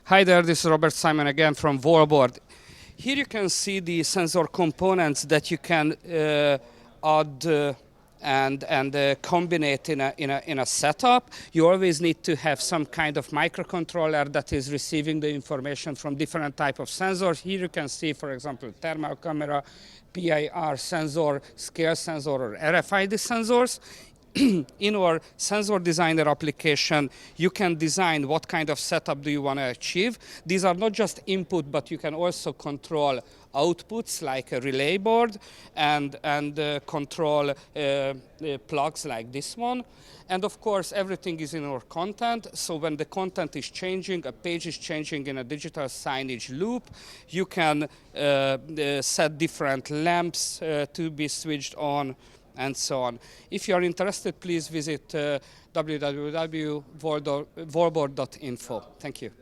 Hi there, this is Robert Simon again from Wallboard. Here you can see the sensor components that you can add and combine in a setup. You always need to have some kind of microcontroller that is receiving the information from different type of sensors. Here you can see, for example, thermal camera, PIR sensor, scale sensor, or RFID sensors. In our sensor designer application, you can design what kind of setup do you want to achieve. These are not just input, but you can also control outputs like a relay board and control plugs like this one. And of course, everything is in our content. So when the content is changing, a page is changing in a digital signage loop, you can set different lamps to be switched on, and so on. If you are interested, please visit www.wallboard.info. Thank you.